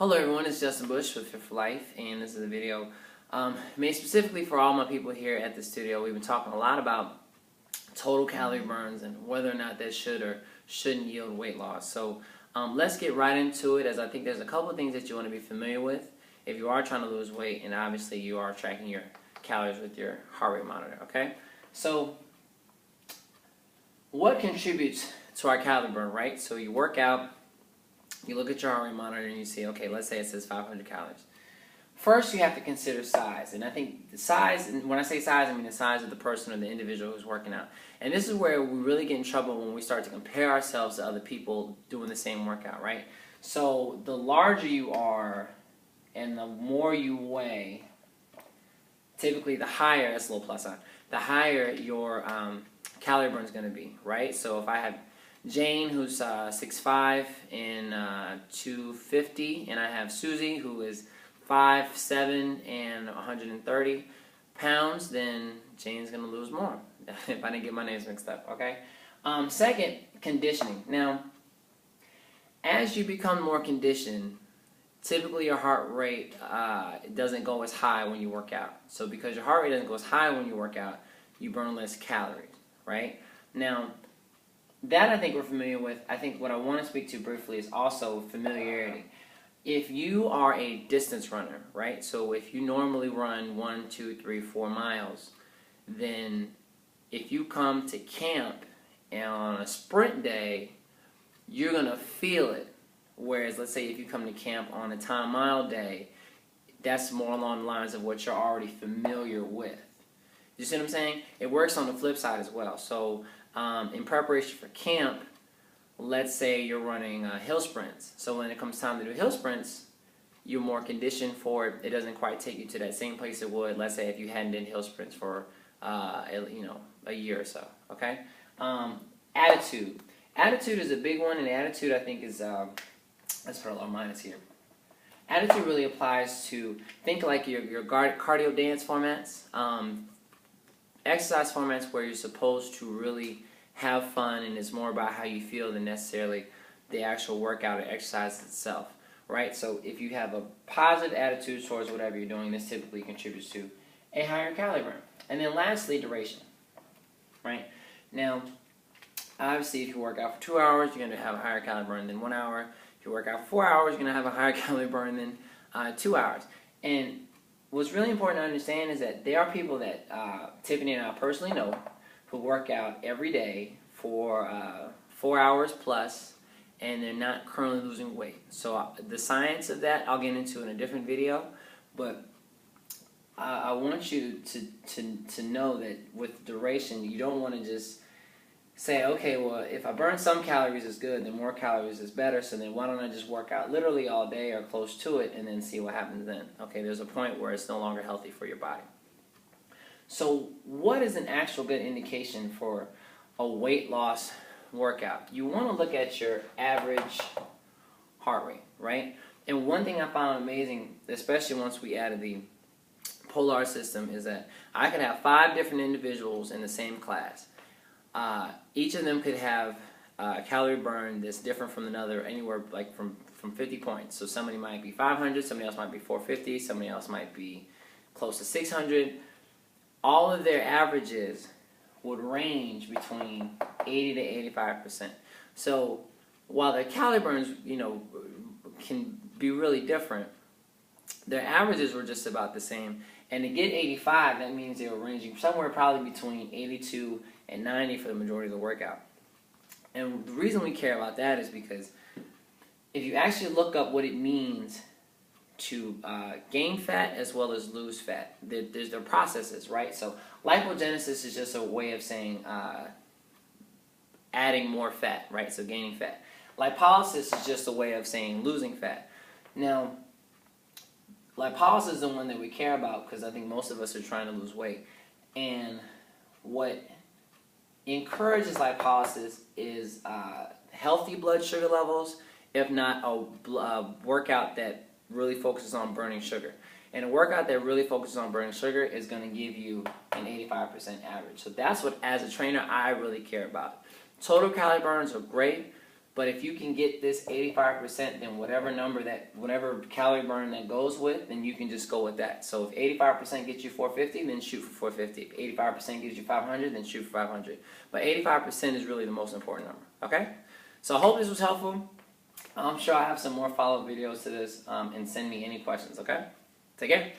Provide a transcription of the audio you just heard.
Hello everyone, it's Justin Bush with Fit for Life, and this is a video made specifically for all my people here at the studio. We've been talking a lot about total calorie burns and whether or not that should or shouldn't yield weight loss. So let's get right into it, as I think there's a couple of things that you want to be familiar with if you are trying to lose weight and obviously you are tracking your calories with your heart rate monitor, okay? So what contributes to our calorie burn, right? So you work out, you look at your heart rate monitor and you see, okay, let's say it says 500 calories. First, you have to consider size. And I think the size, and when I say size, I mean the size of the person or the individual who's working out. And this is where we really get in trouble when we start to compare ourselves to other people doing the same workout, right? So the larger you are and the more you weigh, typically the higher, that's a little plus sign, the higher your calorie burn is going to be, right? So if I have Jane, who's 6'5" and 250, and I have Susie, who is 5'7" and 130 pounds, then Jane's going to lose more, if I didn't get my names mixed up, okay? Second, conditioning. Now, as you become more conditioned, typically your heart rate doesn't go as high when you work out. So because your heart rate doesn't go as high when you work out, you burn less calories, right? Now, that I think we're familiar with. I think what I want to speak to briefly is also familiarity. If you are a distance runner, right? So if you normally run 1, 2, 3, 4 miles, then if you come to camp and on a sprint day, you're going to feel it. Whereas let's say if you come to camp on a time mile day, that's more along the lines of what you're already familiar with. You see what I'm saying? It works on the flip side as well. So in preparation for camp, let's say you're running hill sprints. So when it comes time to do hill sprints, you're more conditioned for it. It doesn't quite take you to that same place it would, let's say, if you hadn't done hill sprints for a year or so. Okay. Attitude. Attitude is a big one, and attitude I think is let's put a little minus here. Attitude really applies to, think like your cardio dance formats. Exercise formats where you're supposed to really have fun and it's more about how you feel than necessarily the actual workout or exercise itself, right? So if you have a positive attitude towards whatever you're doing, this typically contributes to a higher calorie burn. And then lastly, duration, right? Now, obviously if you work out for 2 hours, you're going to have a higher calorie burn than 1 hour. If you work out for 4 hours, you're going to have a higher calorie burn than 2 hours. And what's really important to understand is that there are people that Tiffany and I personally know who work out every day for 4 hours plus, and they're not currently losing weight. So the science of that I'll get into in a different video, but I want you to know that with duration, you don't want to just say, okay, well, if I burn some calories is good, then more calories is better, so then why don't I just work out literally all day or close to it and then see what happens then? Okay, there's a point where it's no longer healthy for your body. So what is an actual good indication for a weight loss workout? You want to look at your average heart rate, right? And one thing I found amazing, especially once we added the Polar system, is that I could have 5 different individuals in the same class. Each of them could have a calorie burn that's different from another, anywhere like from 50 points. So somebody might be 500, somebody else might be 450, somebody else might be close to 600. All of their averages would range between 80 to 85%. So while their calorie burns, can be really different, their averages were just about the same. And to get 85, that means they were ranging somewhere probably between 82 and 90 for the majority of the workout. And the reason we care about that is because if you actually look up what it means to gain fat as well as lose fat, there's the processes, right? So lipogenesis is just a way of saying adding more fat, right? So gaining fat. Lipolysis is just a way of saying losing fat. Now, lipolysis is the one that we care about because I think most of us are trying to lose weight. And what encourages lipolysis is healthy blood sugar levels, if not a workout that really focuses on burning sugar. And a workout that really focuses on burning sugar is going to give you an 85% average. So that's what, as a trainer, I really care about. Total calorie burns are great, But if you can get this 85%, then whatever calorie burn that goes with, then you can just go with that. So if 85% gets you 450, then shoot for 450. If 85% gives you 500, then shoot for 500. But 85% is really the most important number, okay? So I hope this was helpful. I'm sure I have some more follow-up videos to this, and send me any questions, okay? Take care.